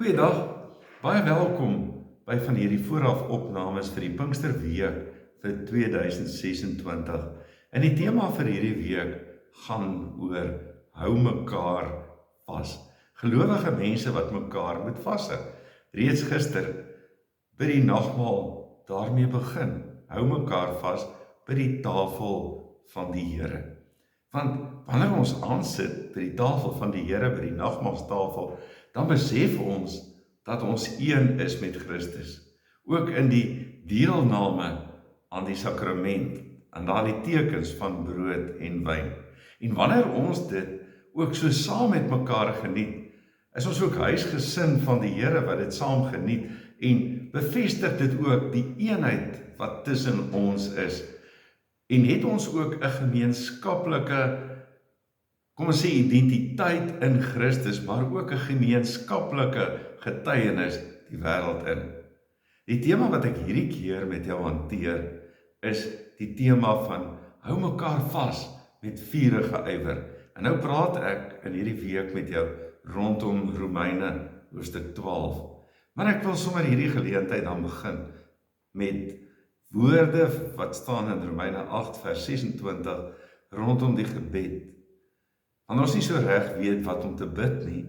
Goeiedag, baie welkom by van hierdie voorafopnames vir die Pinksterweek vir 2026. En die tema vir hierdie week gaan oor hou mekaar vas. Gelowige mense wat mekaar moet vashou. Reeds gister by die nagmaal daarmee begin. Hou mekaar vas by die tafel van die Here. Want wanneer ons aansit by die tafel van die Here, by die nagmaalstafel, dan besef ons dat ons een is met Christus. Ook in die deelname aan die sakrament, en daar die tekens van brood en wyn. En wanneer ons dit ook so saam met mekaar geniet, is ons ook huisgesin van die Here wat dit saam geniet, en bevestig dit ook die eenheid wat tussen ons is. En het ons ook 'n gemeenskaplike, kom ons sê, identiteit in Christus, maar ook 'n gemeenskaplike getuienis die wêreld in. Die tema wat ek hierdie keer met jou hanteer, is die tema van hou mekaar vas met vurige ywer. En nou praat ek in hierdie week met jou rondom Romeine hoofstuk 12. Maar ek wil sommer hierdie geleentheid dan begin met woorde wat staan in Romeine 8 vers 26 rondom die gebed. Want ons nie so reg weet wat om te bid nie,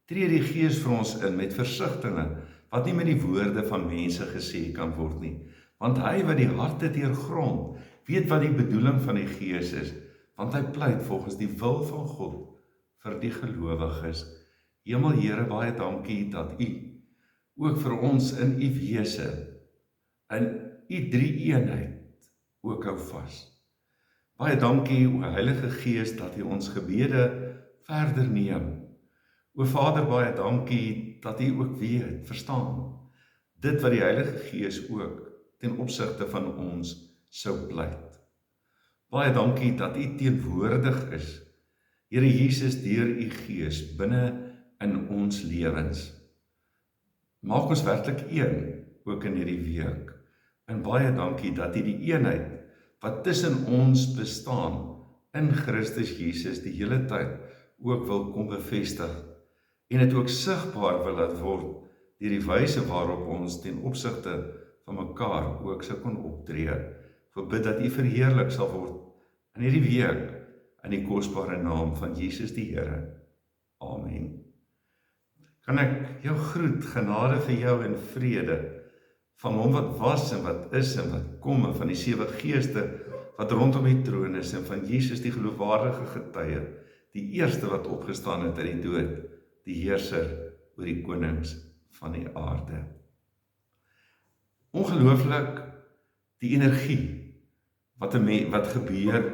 tree die Gees vir ons in met versigtinge wat nie met die woorde van mense gesê kan word nie. Want hy wat die harte deurgrond, weet wat die bedoeling van die Gees is, want hy pleit volgens die wil van God vir die gelowiges. Hemel Here, baie dankie dat U ook vir ons in U wese, in U drie eenheid ook hou vas. Baie dankie, o Heilige Gees, dat U ons gebede verder neem. O Vader, baie dankie dat U ook weet, verstaan, dit wat die Heilige Gees ook ten opsigte van ons sou pleit. Baie dankie dat U teenwoordig is, Here Jesus, deur U Gees binne in ons lewens. Maak ons werklik een, ook in hierdie week. En baie dankie dat U die eenheid wat tussen ons bestaan in Christus Jesus die hele tyd ook wil kom bevestig en dit ook sigbaar wil laat word deur die wyse waarop ons ten opsigte van mekaar ook sou kon optree. Bid dat U verheerlik sal word in hierdie week in die kosbare naam van Jesus die Here. Amen. Kan ek jou groet, genade vir jou en vrede van Hom wat was en wat is en wat kom, en van die 7 geeste wat rondom die troon is, en van Jesus die geloofwaardige getuie, die eerste wat opgestaan het uit die dood, die heerser oor die konings van die aarde. Ongelooflik die energie wat gebeur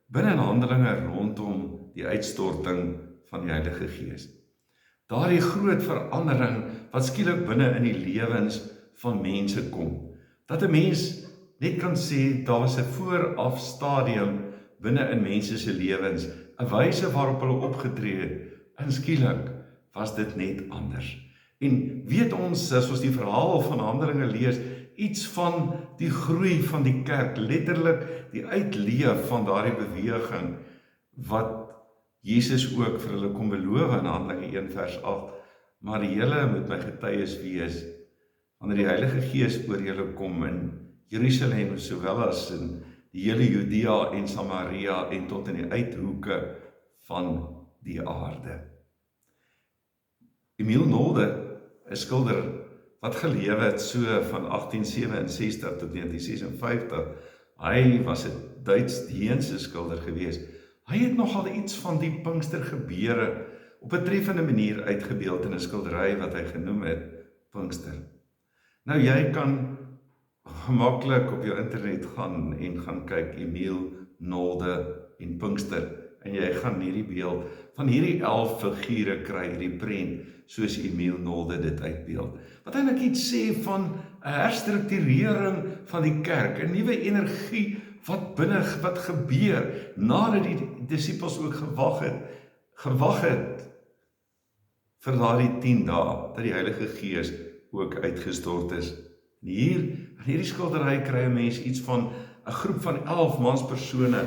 binne in Handelinge rondom die uitstorting van die Heilige Gees. Daardie groot verandering wat skielik binne in die lewens van mense kom. Dat 'n mens net kan sê, daar was 'n vooraf stadium binne in mense se lewens, 'n wyse waarop hulle opgetree het, en skielik was dit net anders. En weet ons, as ons die verhaal van Handelinge lees, iets van die groei van die kerk, letterlik die uitleef van daardie beweging, wat Jesus ook vir hulle kom beloof in Handelinge 1 vers 8, maar julle moet my getuies wees, wanneer die Heilige Gees oor julle kom in Jerusalem, sowel as in die hele Judea en Samaria en tot in die uithoeke van die aarde. Emil Nolde, 'n skilder wat gelewe het so van 1867 tot 1956, hy was 'n Duits-Deense skilder gewees. Hy het nogal iets van die Pinkstergebeure op 'n treffende manier uitgebeeld in 'n skildery wat hy genoem het Pinkster. Nou jy kan gemaklik op jou internet gaan en gaan kyk Emil Nolde en Pinkster, en jy gaan hierdie beeld van hierdie 11 figure kry, hierdie prent, soos Emil Nolde dit uitbeeld. Wat eintlik iets sê van 'n herstrukturering van die kerk, 'n nuwe energie wat gebeur nadat die disippels ook gewag het vir daardie 10 dae dat die Heilige Gees ook uitgestort is. En hier in hierdie skildery kry 'n mens iets van 'n groep van 11 manspersone.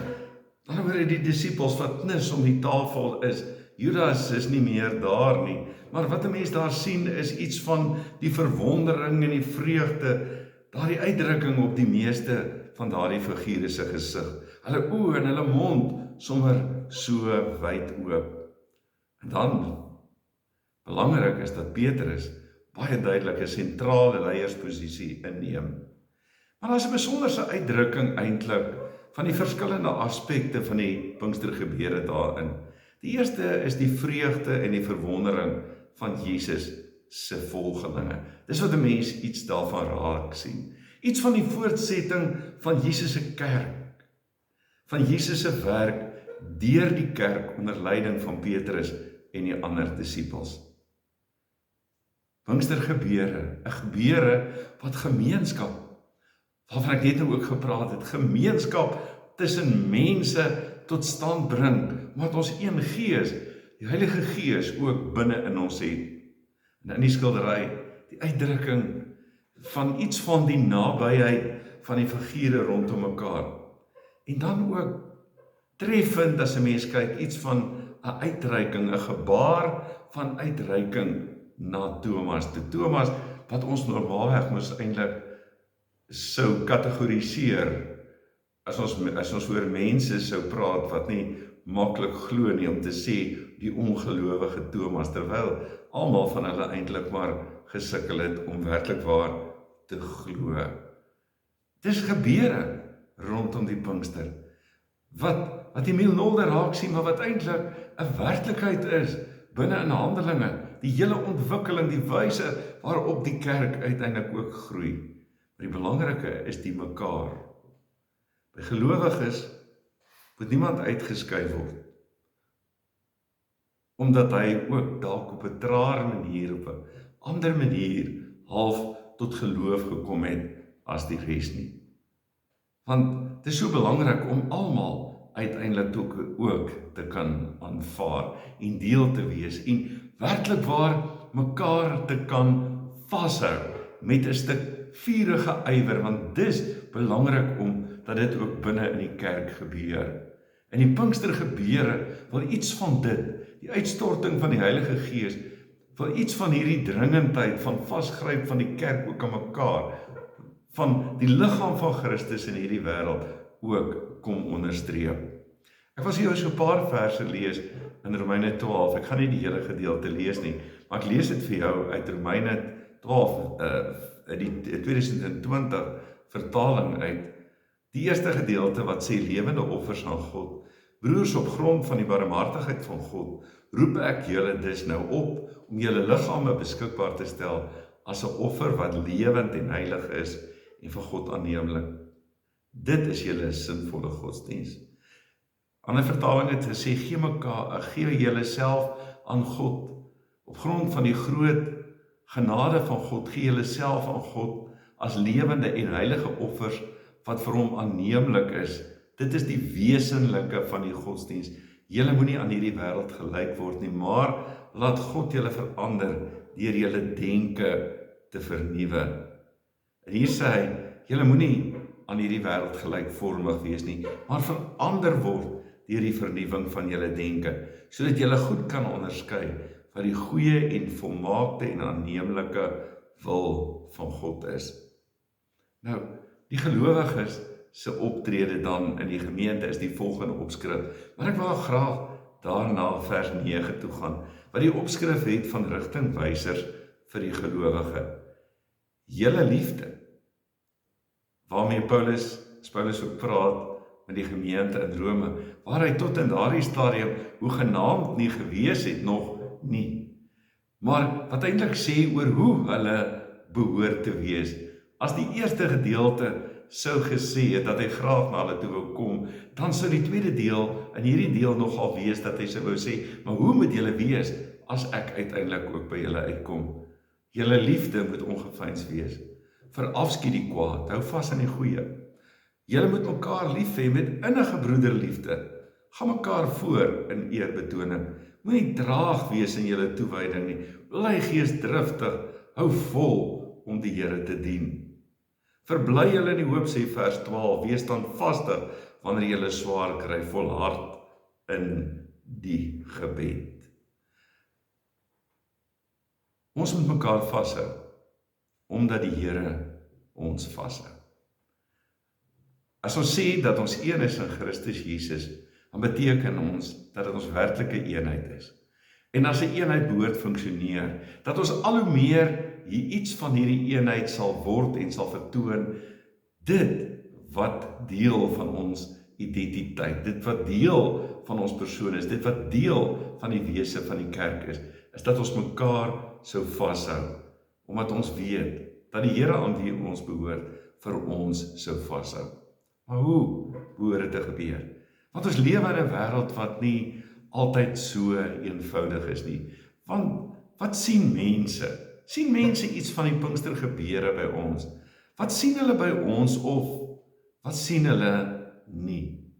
Dan oor die disippels wat knus om die tafel is, Judas is nie meer daar nie, maar wat 'n mens daar sien is iets van die verwondering en die vreugde, daardie uitdrukking op die meeste van daardie figure se gesig. Hulle oë en hulle mond sommer so wyd oop. En dan, belangrik is dat Petrus baie duidelik 'n sentrale leiersposisie inneem. Maar daar is 'n besonderse uitdrukking eintlik van die verskillende aspekte van die Pinkstergebeure daarin. Die eerste is die vreugde en die verwondering van Jesus se volgelinge. Dis wat 'n mens iets daarvan raak sien. Iets van die voortsetting van Jesus se kerk, van Jesus se werk deur die kerk onder leiding van Petrus en die ander disippels. Pinkstergebeure, 'n gebeure wat gemeenskap, waarvan ek net nou ook gepraat het, gemeenskap tussen mense tot stand bring, omdat ons een Gees, die Heilige Gees ook binne in ons het. En in die skildery, die uitdrukking van iets van die nabyheid van die figure rondom mekaar. En dan ook treffend as 'n mens kyk, iets van 'n uitreiking, 'n gebaar van uitreiking na Thomas. Thomas wat ons normaalweg moes eintlik sou kategoriseer as ons oor mense sou praat wat nie maklik glo nie, om te sê die ongelowige Thomas, terwyl almal van hulle eintlik maar gesukkel het om werklik waar te glo. Dis gebeure rondom die Pinkster wat die Mielnolder raak sien, maar wat eintlik 'n werklikheid is binne in Handelinge, die hele ontwikkeling, die wyse waarop die kerk uiteindelik ook groei. Maar die belangrike is die mekaar. By gelowiges moet niemand uitgeskuif word, omdat hy ook dalk op 'n traar manier, op 'n ander manier, half tot geloof gekom het as die res nie. Want dit is so belangrik om almal uiteindelik ook te kan aanvaar en deel te wees en werklik waar mekaar te kan vashou met 'n stuk vurige ywer, want dis belangrik om dat dit ook binne in die kerk gebeur. En die Pinkstergebeure wil iets van dit, die uitstorting van die Heilige Gees, wil iets van hierdie dringendheid van vasgryp van die kerk ook aan mekaar, van die liggaam van Christus in hierdie wêreld ook kom onderstreep. Ek was hier so 'n paar verse lees in Romeine 12. Ek gaan nie die hele gedeelte lees nie, maar ek lees dit vir jou uit Romeine 12, die 2020 vertaling uit. Die eerste gedeelte wat sê lewende offers aan God. Broers, op grond van die barmhartigheid van God, roep ek julle dus nou op om julle liggame beskikbaar te stel as 'n offer wat lewend en heilig is en vir God aanneemlik. Dit is julle sinvolle godsdiens. Ander vertaling het gesê, gee julle self aan God. Op grond van die groot genade van God, gee julle self aan God as lewende en heilige offers wat vir hom aanneemlik is. Dit is die wesenlike van die godsdiens. Julle moenie aan hierdie wêreld gelyk word nie, maar laat God julle verander deur julle denke te vernuwe. En hier sê hy, julle moenie aan hierdie wêreld gelykvormig wees nie, maar verander word deur die vernuwing van julle denke, sodat julle goed kan onderskei wat die goeie en volmaakte en aanneemlike wil van God is. Nou, die gelowiges se optrede dan in die gemeente is die volgende opskrif, maar ek wil graag daarna vers 9 toe gaan, wat die opskrif het van rigtingwysers vir die gelowige. Julle liefde, waarmee Paulus ook praat met die gemeente in Rome, waar hy tot in daardie stadium hoegenaamd nie gewees het nog nie, maar wat eintlik sê oor hoe hulle behoort te wees. As die eerste gedeelte sou gesê het dat hy graag na hulle toe wou kom, dan sou die tweede deel in hierdie deel nogal wees dat hy sou wou sê, maar hoe moet julle wees as ek uiteindelik ook by julle uitkom? Julle liefde moet ongeveins wees. Verafskiet die kwaad, hou vas aan die goeie. Julle moet mekaar lief hê met innige broederliefde. Gaan mekaar voor in eerbetoning. Moenie traag wees in julle toewyding nie. Bly geesdriftig, hou vol om die Here te dien. Verbly julle in die hoop, sê vers 12, wees standvastig wanneer julle swaar kry, volhard in die gebed. Ons moet mekaar vashou, omdat die Here ons vashou. As ons sê dat ons een is in Christus Jesus, dan beteken ons dat dit ons werklike eenheid is. En as 'n eenheid behoort funksioneer, dat ons al hoe meer iets van hierdie eenheid sal word en sal vertoon, dit wat deel van ons identiteit, dit wat deel van ons persoon is, dit wat deel van die wese van die kerk is dat ons mekaar sou vashou, omdat ons weet dat die Here aan wie ons behoort vir ons sou vashou. Maar hoe behoort dit te gebeur? Want ons lewe in 'n wêreld wat nie altyd so eenvoudig is nie. Want wat sien mense? Sien mense iets van die Pinkstergebeure by ons? Wat sien hulle by ons of wat sien hulle nie?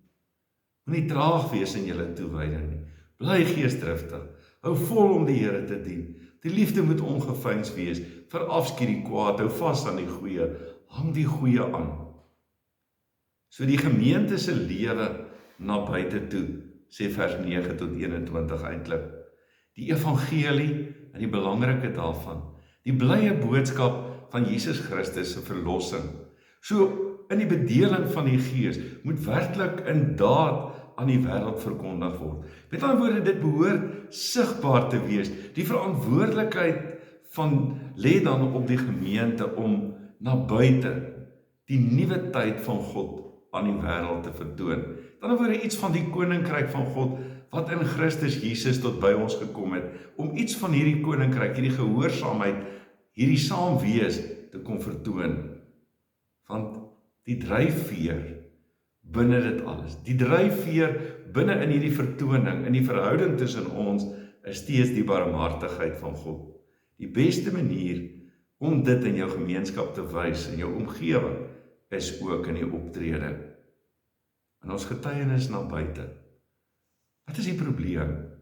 Moenie traag wees in julle toewyding nie. Bly geesdriftig. Hou vol om die Here te dien. Die liefde moet ongeveins wees. Verafskiet die kwaad. Hou vas aan die goeie. Hang die goeie aan. So die gemeente se lewe na buite toe, sê vers 9 tot 21 eintlik. Die evangelie en die belangrike daarvan, die blye boodskap van Jesus Christus se verlossing. So in die bedeling van die Gees moet werklik in daad aan die wêreld verkondig word. Met ander woorde, dit behoort sigbaar te wees. Die verantwoordelikheid lê dan op die gemeente om na buite die nuwe tyd van God aan die wêreld te vertoon. Dan word iets van die koninkryk van God wat in Christus Jesus tot by ons gekom het, om iets van hierdie koninkryk, hierdie gehoorsaamheid, hierdie saamwees te kom vertoon. Want die dryfveer binne dit alles, die dryfveer binne in hierdie vertoning, in die verhouding tussen ons, is steeds die barmhartigheid van God. Die beste manier om dit in jou gemeenskap te wys, in jou omgewing, is ook in die optrede. En ons getuienis na buite. Wat is die probleem?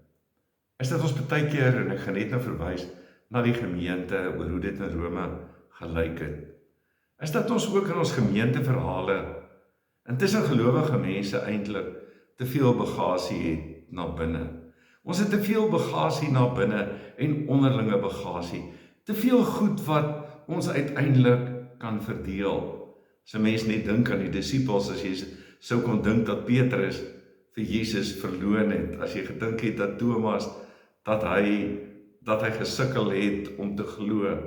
Is dat ons baie keer, en ek gaan net nou verwys na die gemeente, oor hoe dit in Rome gelyk het. Is dat ons ook in ons gemeenteverhale, intussen gelowige mense eintlik te veel bagasie het na binne. Ons het te veel bagasie na binne en onderlinge bagasie. Te veel goed wat ons uiteindelik kan verdeel. As 'n mens net dink aan die disippels, as jy sou kon dink dat Petrus vir Jesus verloon het, as jy gedink het dat Thomas, dat hy gesukkel het om te glo,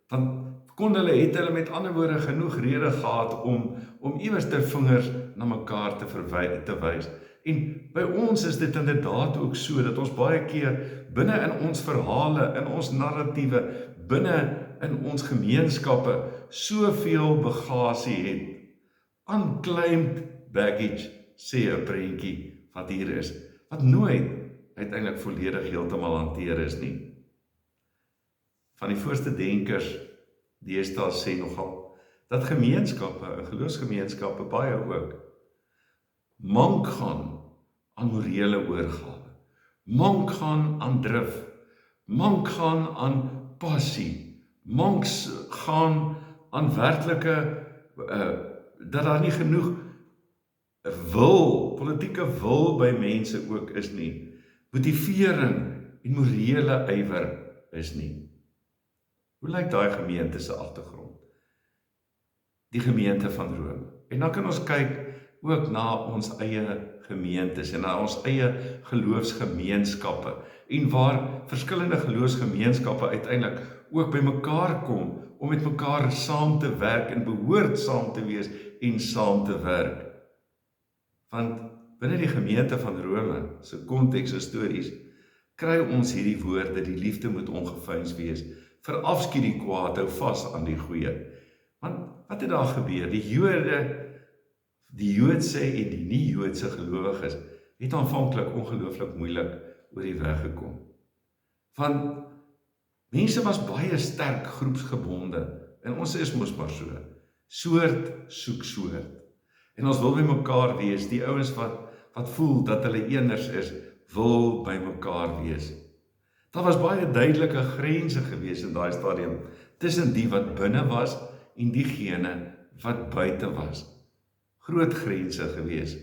dan het hulle met ander woorde genoeg rede gehad om iewers ter vingers na mekaar te wys. En by ons is dit inderdaad ook so, dat ons baie keer binne in ons verhale, in ons narratiewe, binne in ons gemeenskappe, soveel bagasie het. Unclaimed baggage, sê 'n prentjie wat hier is, wat nooit uiteindelik volledig heeltemal hanteer is nie. Van die voorste denkers, deesdae sê nogal, dat gemeenskappe, geloofsgemeenskappe baie ook, mank gaan aan morele oorgawe, mank gaan aan drif, mank gaan aan passie, mank gaan aan werklike, dat daar nie genoeg politieke wil by mense ook is nie, motivering en morele ywer is nie. Hoe lyk daai gemeente se agtergrond? Die gemeente van Rome. En dan kan ons kyk ook na ons eie gemeentes en na ons eie geloofsgemeenskappe, en waar verskillende geloofsgemeenskappe uiteindelik ook by mekaar kom, om met mekaar saam te werk en behoort saam te wees en saam te werk. Want binne die gemeente van Rome, se konteks histories, kry ons hierdie woorde, die liefde moet ongeveins wees, verafskiet die kwaad, hou vas aan die goeie. Want wat het daar gebeur? Die Joodse en die nie-Joodse gelowiges het aanvanklik ongelooflik moeilik oor die weg gekom. Want mense was baie sterk groepsgebonde, en ons is mos maar so, soort soek soort. En ons wil by mekaar wees, die ouens wat voel dat hulle eeners is, wil by mekaar wees. Daar was baie duidelike grense gewees in daai stadium, tussen die wat binne was, en diegene wat buite was. Groot grense gewees.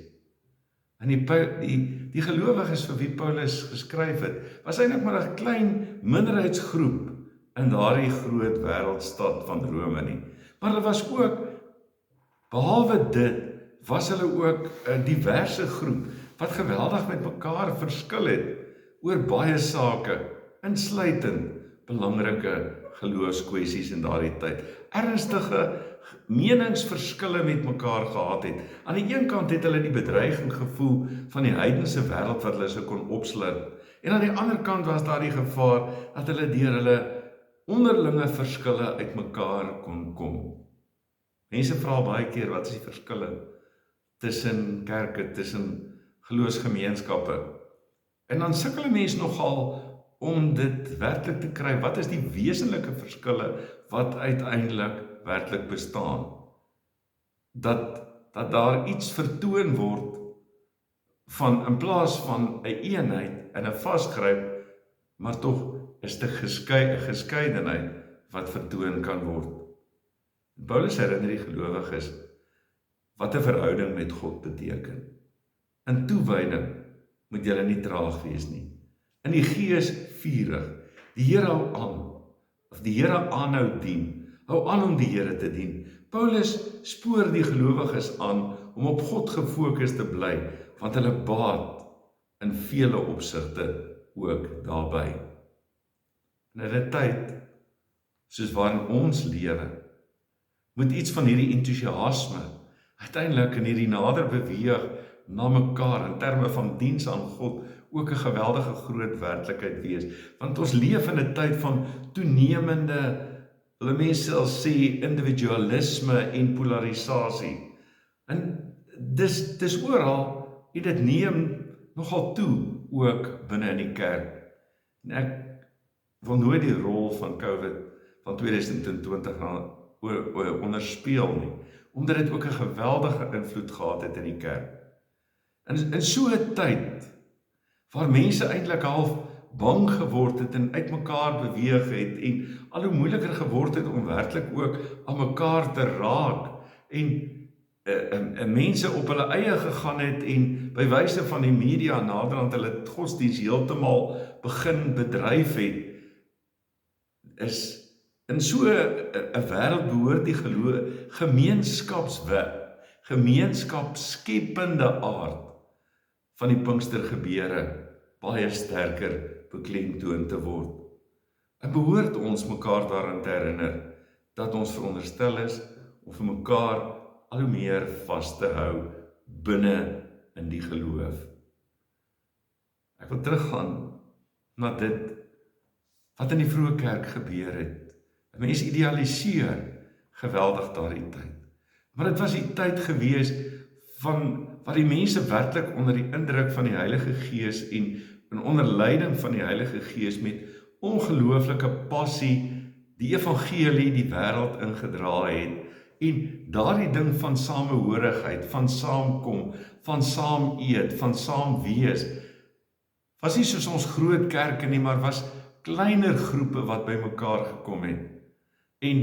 En die gelowiges vir wie Paulus geskryf het, was eintlik maar 'n klein minderheidsgroep in daardie groot wêreldstad van Rome nie. Maar hulle was ook, behalwe dit, was hulle ook 'n diverse groep wat geweldig met mekaar verskil het oor baie sake, insluitend belangrike geloofskwessies in daardie tyd. Ernstige meningsverskille met mekaar gehad het. Aan die een kant het hulle die bedreiging gevoel van die heidense wêreld wat hulle so kon opslurp. En aan die ander kant was daar die gevaar dat hulle deur hulle onderlinge verskille uit mekaar kon kom. Mense vra baie keer, wat is die verskille tussen kerke, tussen geloofsgemeenskappe? En dan sukkel 'n mens nogal om dit werklik te kry. Wat is die wesenlike verskille wat uiteindelik werklik bestaan? Dat daar iets vertoon word van, in plaas van 'n eenheid en 'n vasgryp, maar tog is dit 'n geskeidenheid wat vertoon kan word. Paulus herinner die gelowiges wat 'n verhouding met God beteken. In toewyding moet julle nie traag wees nie. In die gees vurig. Die Here hou aan, of die Here aanhou dien. Hou aan om die Here te dien. Paulus spoor die gelowiges aan om op God gefokus te bly, want hulle baat in vele opsigte ook daarby. In 'n tyd soos waarin ons lewe, moet iets van hierdie entoesiasme uiteindelik in hierdie nader beweeg na mekaar in terme van diens aan God ook 'n geweldige groot werklikheid wees. Want ons leef in 'n tyd van toenemende, hulle mense sal sê, individualisme en polarisasie. En dis oral, en dit neem nogal toe ook binne in die kerk. En ek wil nooit die rol van COVID van 2020 onderspeel nie, omdat dit ook 'n geweldige invloed gehad het in die kerk. In so 'n tyd waar mense eintlik half bang geword het en uitmekaar beweeg het en al hoe moeiliker geword het om werklik ook aan mekaar te raak en mense op hulle eie gegaan het en by wyse van die media naderhand hulle godsdienst heeltemal begin bedryf het, is in so 'n wêreld behoort die gemeenskapsskepende aard van die Pinkstergebeure baie sterker beklemtoon te word. En behoort ons mekaar daaraan te herinner dat ons veronderstel is om vir mekaar al hoe meer vas te hou binne in die geloof. Ek wil teruggaan na dit wat in die vroeë kerk gebeur het. Mense idealiseer geweldig daardie tyd. Maar dit was die tyd gewees van waar die mense werklik onder die indruk van die Heilige Gees en onder leiding van die Heilige Gees met ongelooflike passie die evangelie die wêreld ingedra het. En daardie ding van samehorigheid, van saamkom, van saam eet, van saam wees, was nie soos ons groot kerke nie, maar was kleiner groepe wat by mekaar gekom het. En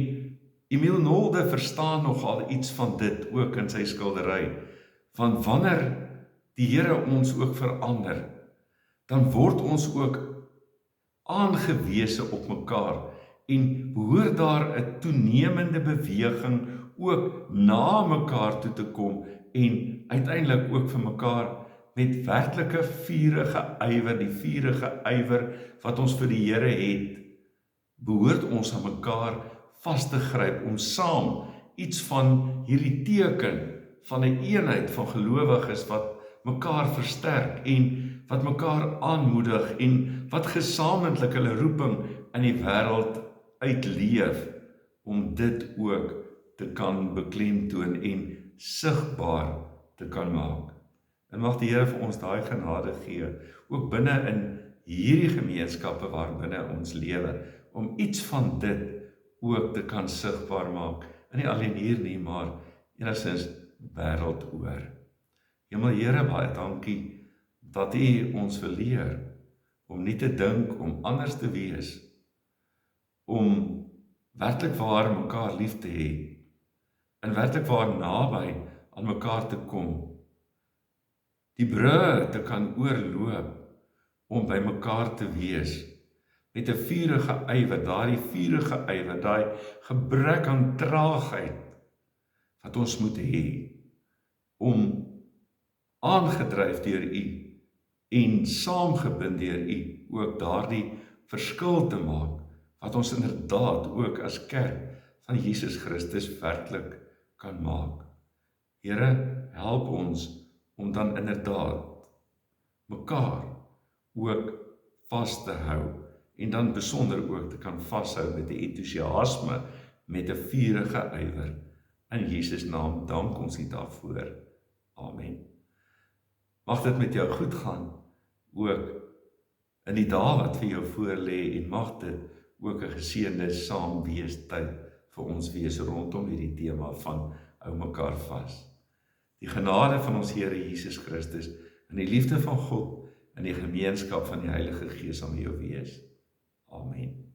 Emile Nolde verstaan nogal iets van dit ook in sy skildery, van wanneer die Here ons ook verander, dan word ons ook aangewese op mekaar en behoort daar 'n toenemende beweging ook na mekaar toe te kom en uiteindelik ook vir mekaar met werklike vurige ywer, die vurige ywer wat ons vir die Here het, behoort ons aan mekaar vas te gryp om saam iets van hierdie teken van 'n eenheid van gelowiges wat mekaar versterk en wat mekaar aanmoedig en wat gesamentlik hulle roeping in die wêreld uitleef om dit ook te kan beklemtoon en sigbaar te kan maak. En mag die Here vir ons daai genade gee, ook binne in hierdie gemeenskappe waarbinne ons lewe, om iets van dit ook te kan sigbaar maak, en nie alleen hier nie, maar enigstens wêreld oor. Hemel Here, baie dankie dat U ons wil leer om nie te dink om anders te wees, om werklik waar mekaar lief te hê, en werklik waar naby aan mekaar te kom, die brûe te kan oorloop om by mekaar te wees, met 'n vurige ywer, daardie vurige ywer, daai gebrek aan traagheid wat ons moet hê om aangedryf deur U en saamgebind deur U ook daardie verskil te maak wat ons inderdaad ook as kerk van Jesus Christus werklik kan maak. Here, help ons om dan inderdaad mekaar ook vas te hou en dan besonder ook te kan vashou met 'n entoesiasme, met 'n vurige ywer. In Jesus naam dank ons U daarvoor. Amen. Mag dit met jou goed gaan, ook in die dae wat vir jou voorlê, en mag dit ook 'n geseënde saam wees tyd vir ons wees rondom hierdie tema van hou mekaar vas. Die genade van ons Here Jesus Christus en die liefde van God en die gemeenskap van die Heilige Gees sal met jou wees. Amen.